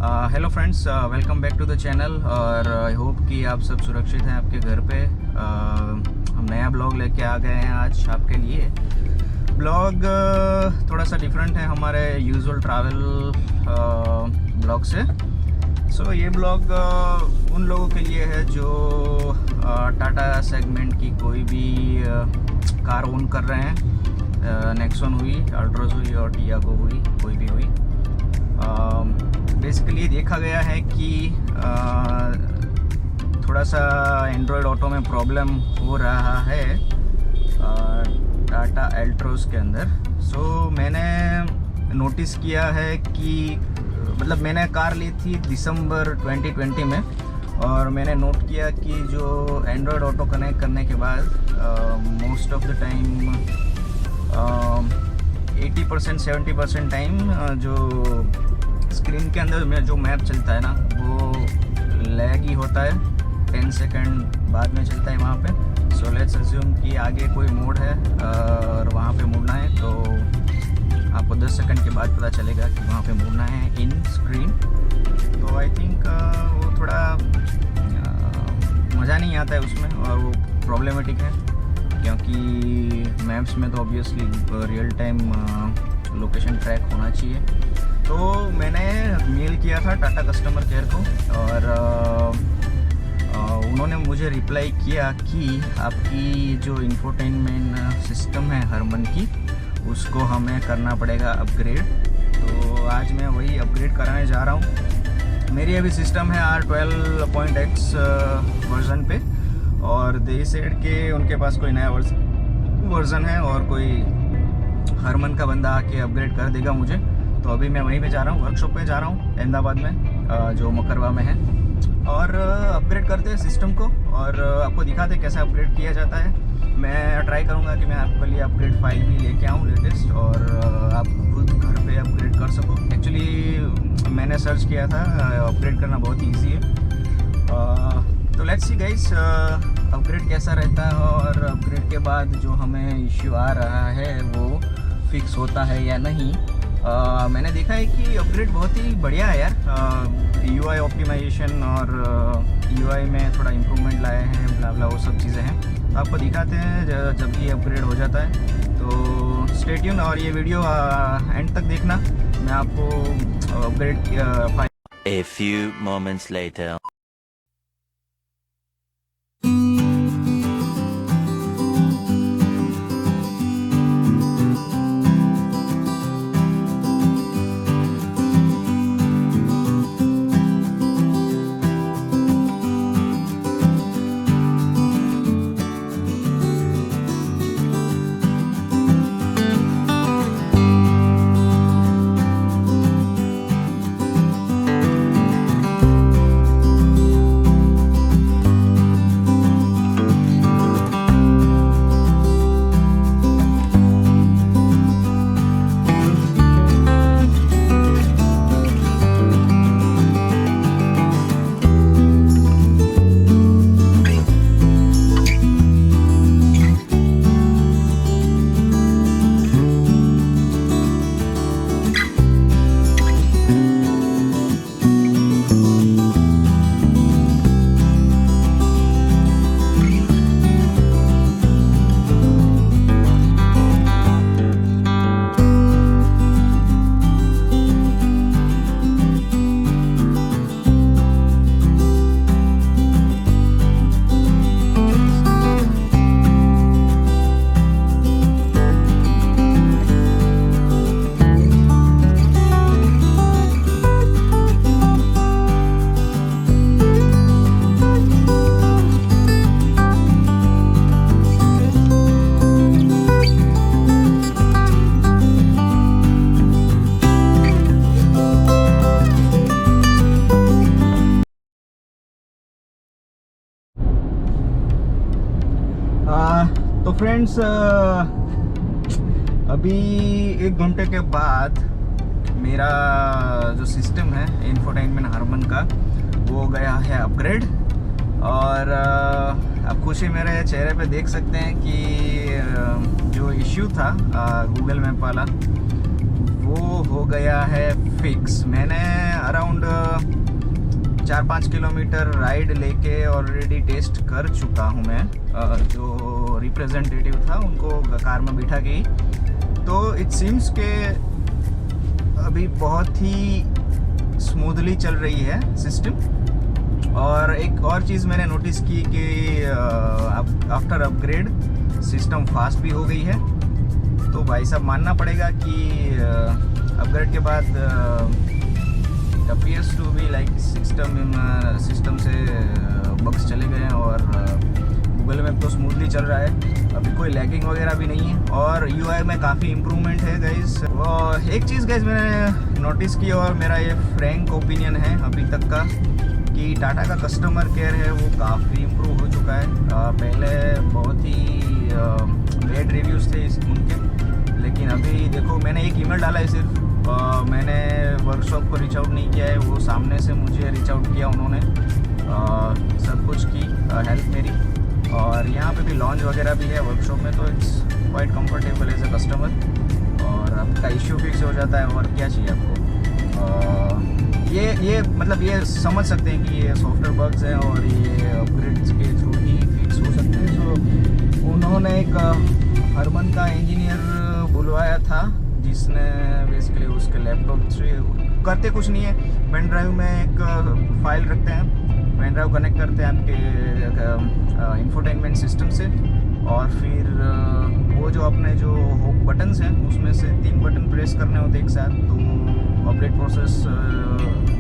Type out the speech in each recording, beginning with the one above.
Hello friends, welcome back to the channel. और I hope कि आप सब सुरक्षित हैं आपके घर पे। हम नया ब्लॉग लेके आ गए हैं आज आपके लिए। ब्लॉग थोड़ा सा डिफरेंट है हमारे यूजुअल ट्रैवल ब्लॉग से। सो ये ब्लॉग उन लोगों के लिए है जो टाटा सेगमेंट की कोई भी कार ओन कर रहे हैं। नेक्सॉन हुई, अल्ट्रोज हुई और टियागो हुई, कोई भी हुई। बेसिकली देखा गया है कि थोड़ा सा एंड्रॉयड ऑटो में प्रॉब्लम हो रहा है टाटा एल्ट्रोज के अंदर। सो मैंने नोटिस किया है कि मतलब मैंने कार ली थी दिसंबर 2020 में, और मैंने नोट किया कि जो एंड्रॉयड ऑटो कनेक्ट करने के बाद most of the time 80% 70% time जो स्क्रीन के अंदर में जो मैप चलता है ना, वो लैग ही होता है। 10 सेकंड बाद में चलता है वहाँ पे। सो लेट्स अज्यूम कि आगे कोई मोड़ है और वहाँ पे मुड़ना है, तो आपको 10 सेकंड के बाद पता चलेगा कि वहाँ पे मुड़ना है इन स्क्रीन। तो आई थिंक वो थोड़ा मज़ा नहीं आता है उसमें, और वो प्रॉब्लमेटिक है क्योंकि मैप्स में तो obviously real time location track होना चाहिए। तो मैंने मेल किया था टाटा कस्टमर केयर को, और उन्होंने मुझे रिप्लाई किया कि आपकी जो इंफोटेनमेंट सिस्टम है हरमन की, उसको हमें करना पड़ेगा अपग्रेड। तो आज मैं वही अपग्रेड कराने जा रहा हूँ। मेरी अभी सिस्टम है R12.X वर्जन पे, और दे सेड के उनके पास कोई नया वर्जन है और कोई हरमन का बंदा आके अपग्रेड कर देगा मुझे। तो अभी मैं वहीं पे जा रहा हूँ, वर्कशॉप पे जा रहा हूँ अहमदाबाद में, जो मकरवा में है, और अपग्रेड करते हैं सिस्टम को और आपको दिखाते हैं कैसे अपग्रेड किया जाता है। मैं ट्राई करूँगा कि मैं आपके लिए अपग्रेड फाइल भी लेके आऊँ लेटेस्ट, और आप खुद घर पे अपग्रेड कर सको। एक्चुअली मैंने सर्च किया था, अपग्रेड करना बहुत ईजी है। तो लेट्स सी गाइस अपग्रेड कैसा रहता है, और अपग्रेड के बाद जो हमें इश्यू आ रहा है वो फिक्स होता है या नहीं। मैंने देखा है कि अपग्रेड बहुत ही बढ़िया है यार। UI ऑप्टिमाइजेशन और UI में थोड़ा इम्प्रूवमेंट लाए हैं, ब्ला ब्ला वो सब चीज़ें हैं। तो आपको दिखाते हैं जब ये अपग्रेड हो जाता है। तो स्टे ट्यून, और ये वीडियो एंड तक देखना। मैं आपको upgrade A few moments later. तो फ्रेंड्स, अभी 1 घंटे के बाद मेरा जो सिस्टम है इंफोटेनमेंट हरमन का, वो गया है अपग्रेड। और आप खुशी मेरे चेहरे पे देख सकते हैं कि जो इश्यू था गूगल मैप वाला, वो हो गया है फिक्स। मैंने अराउंड 4-5 किलोमीटर राइड लेके ऑलरेडी टेस्ट कर चुका हूँ मैं। जो रिप्रेजेंटेटिव था उनको कार में बिठा के ही, तो इट सीम्स के अभी बहुत ही स्मूथली चल रही है सिस्टम। और एक और चीज़ मैंने नोटिस की कि आफ्टर अपग्रेड सिस्टम फास्ट भी हो गई है। तो भाई साहब मानना पड़ेगा कि अपग्रेड के बाद appears to be like system से बग्स चले गए हैं और गूगल मैप तो स्मूथली चल रहा है, अभी कोई लैगिंग वगैरह भी नहीं है और UI में काफ़ी इम्प्रूवमेंट है गाइस। एक चीज़ गाइस मैंने नोटिस की और मेरा ये फ्रैंक ओपिनियन है अभी तक का कि टाटा का कस्टमर केयर है वो काफ़ी इम्प्रूव हो चुका है। पहले बहुत ही बैड रिव्यूज़ थे उनके, लेकिन अभी देखो मैंने एक ईमेल डाला है सिर्फ, मैंने वर्कशॉप को रीच आउट नहीं किया है, वो सामने से मुझे रीच आउट किया उन्होंने, सब कुछ की हेल्प मेरी। और यहाँ पे भी लॉन्च वगैरह भी है वर्कशॉप में, तो it's quite comfortable as a customer और आपका इश्यू फिक्स हो जाता है और क्या चाहिए आपको। ये मतलब ये समझ सकते हैं कि ये सॉफ्टवेयर बग्स हैं और ये अपग्रेड्स के थ्रू ही फिक्स हो सकते हैं। तो उन्होंने एक हरमन का इंजीनियर बुलवाया था जिसने बेसिकली उसके लैपटॉप से करते कुछ नहीं है, पेन ड्राइव में एक फाइल रखते हैं, पेन ड्राइव कनेक्ट करते हैं आपके इंफोटेनमेंट सिस्टम से और फिर वो जो अपने जो होम बटन्स हैं उसमें से 3 बटन प्रेस करने होते एक साथ, तो अपडेट प्रोसेस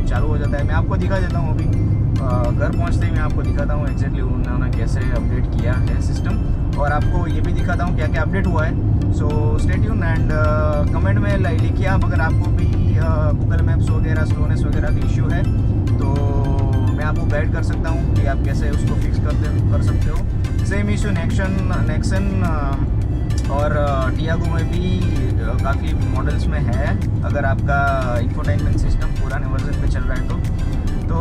चालू हो जाता है। मैं आपको दिखा देता हूँ, अभी घर पहुँचते ही मैं आपको दिखाता हूँ एग्जैक्टली उन्होंने कैसे अपडेट किया है सिस्टम, और आपको ये भी दिखाता हूँ क्या क्या अपडेट हुआ है। So stay tune and comment में लिखिए आप अगर आपको भी गूगल मैप्स वगैरह स्लोनेस वगैरह का इशू है तो मैं आपको गाइड कर सकता हूँ कि आप कैसे उसको फिक्स कर सकते हो। सेम इशू नेक्सन और टियागो में भी काफ़ी मॉडल्स में है अगर आपका इंफोटेनमेंट सिस्टम पुराने वर्जन पे चल रहा है तो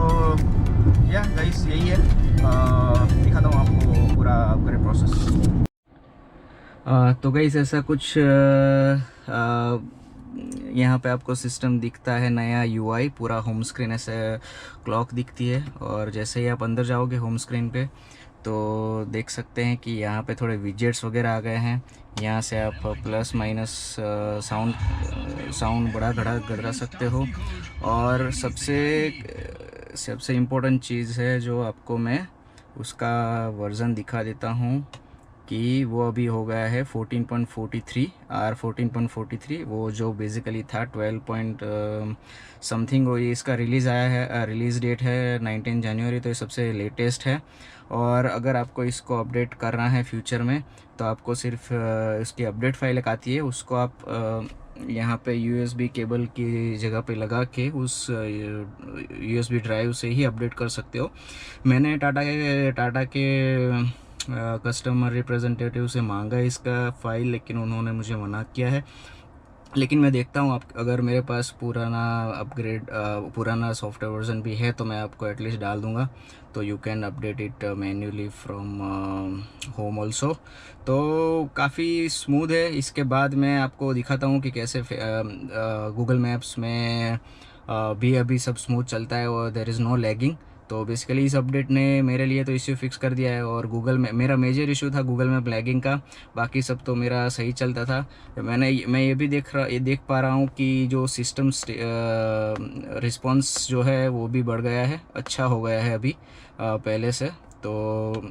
या गाइस यही है, दिखाता हूँ आपको पूरा अपग्रेड प्रोसेस। तो गाइस ऐसा कुछ यहाँ पे आपको सिस्टम दिखता है, नया UI पूरा होम स्क्रीन ऐसे क्लॉक दिखती है और जैसे ही आप अंदर जाओगे होम स्क्रीन पे तो देख सकते हैं कि यहाँ पे थोड़े विजेट्स वगैरह आ गए हैं। यहाँ से आप प्लस माइनस साउंड बढ़ा सकते हो और सबसे इम्पोर्टेंट चीज़ है जो आपको मैं उसका वर्ज़न दिखा देता हूँ कि वो अभी हो गया है 14.43 R14.43, वो जो बेसिकली था 12 समथिंग, वो ये इसका रिलीज़ आया है, रिलीज़ डेट है 19 जनवरी, तो ये सबसे लेटेस्ट है। और अगर आपको इसको अपडेट करना है फ्यूचर में तो आपको सिर्फ इसकी अपडेट फाइल एक आती है, उसको आप यहाँ पे USB केबल की जगह पे लगा के उस USB ड्राइव से ही अपडेट कर सकते हो। मैंने टाटा के कस्टमर रिप्रेजेंटेटिव से मांगा इसका फ़ाइल, लेकिन उन्होंने मुझे मना किया है। लेकिन मैं देखता हूँ आप अगर मेरे पास पुराना सॉफ्टवेयर वर्जन भी है तो मैं आपको एटलीस्ट डाल दूँगा, तो you can update it manually from home also. तो काफ़ी स्मूथ है। इसके बाद मैं आपको दिखाता हूँ कि कैसे गूगल मैप्स में भी अभी सब स्मूथ चलता है और देयर इज़ नो लैगिंग। तो बेसिकली इस अपडेट ने मेरे लिए तो इश्यू फिक्स कर दिया है और गूगल में मेरा मेजर इशू था गूगल मैप लैगिंग का, बाकी सब तो मेरा सही चलता था। मैं ये भी देख पा रहा हूँ कि जो सिस्टम रिस्पांस जो है वो भी बढ़ गया है, अच्छा हो गया है अभी पहले से। तो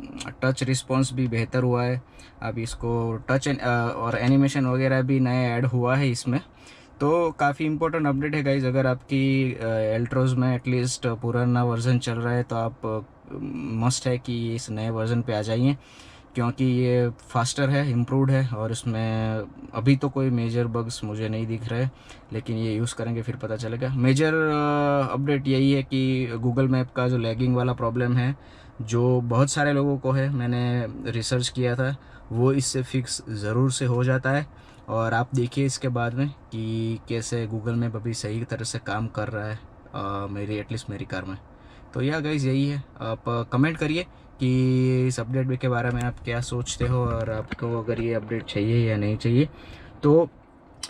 टच रिस्पांस भी बेहतर हुआ है, अब इसको टच और एनिमेशन वगैरह भी नया ऐड हुआ है इसमें। तो काफ़ी इंपॉर्टेंट अपडेट है गाइज। अगर आपकी एल्ट्रोज में एटलीस्ट पुराना वर्जन चल रहा है तो आप मस्ट है कि इस नए वर्जन पे आ जाइए, क्योंकि ये फास्टर है, इम्प्रूव्ड है और इसमें अभी तो कोई मेजर बग्स मुझे नहीं दिख रहे, लेकिन ये यूज़ करेंगे फिर पता चलेगा। मेजर अपडेट यही है कि गूगल मैप का जो लैगिंग वाला प्रॉब्लम है जो बहुत सारे लोगों को है, मैंने रिसर्च किया था, वो इससे फिक्स ज़रूर से हो जाता है। और आप देखिए इसके बाद में कि कैसे गूगल मैप अभी सही तरह से काम कर रहा है एटलीस्ट मेरी कार में। तो यह गाइज़ यही है, आप कमेंट करिए कि इस अपडेट के बारे में आप क्या सोचते हो और आपको अगर ये अपडेट चाहिए या नहीं चाहिए। तो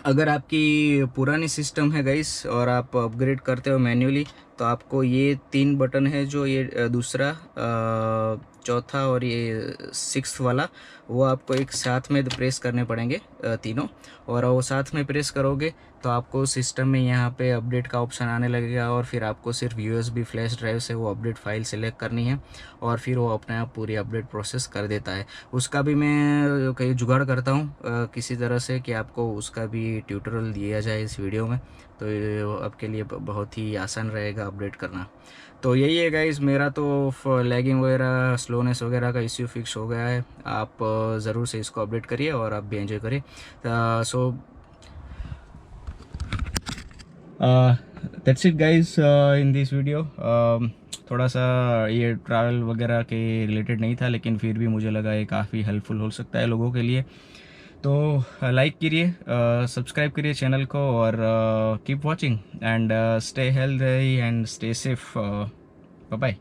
अगर आपकी पुरानी सिस्टम है गाइस और आप अपग्रेड करते हो मैन्युअली तो आपको ये 3 बटन है जो ये दूसरा, चौथा और ये 6th वाला, वो आपको एक साथ में प्रेस करने पड़ेंगे तीनों। और वो साथ में प्रेस करोगे तो आपको सिस्टम में यहाँ पे अपडेट का ऑप्शन आने लगेगा, और फिर आपको सिर्फ USB फ्लैश ड्राइव से वो अपडेट फाइल सेलेक्ट करनी है और फिर वो अपने आप पूरी अपडेट प्रोसेस कर देता है। उसका भी मैं कहीं जुगाड़ करता हूँ किसी तरह से कि आपको उसका भी ट्यूटोरियल दिया जाए इस वीडियो में, तो ये आपके लिए बहुत ही आसान रहेगा अपडेट करना। तो यही है गाइस, मेरा तो लैगिंग वगैरह स्लोनेस वगैरह का इश्यू फिक्स हो गया है। आप ज़रूर से इसको अपडेट करिए और आप भी एंजॉय करिए। So that's it guys in this video. थोड़ा सा ये ट्रैवल वगैरह के रिलेटेड नहीं था, लेकिन फिर भी मुझे लगा ये काफ़ी हेल्पफुल हो सकता है लोगों के लिए। तो लाइक करिए, सब्सक्राइब करिए चैनल को, और keep watching and stay healthy and stay safe. Bye bye.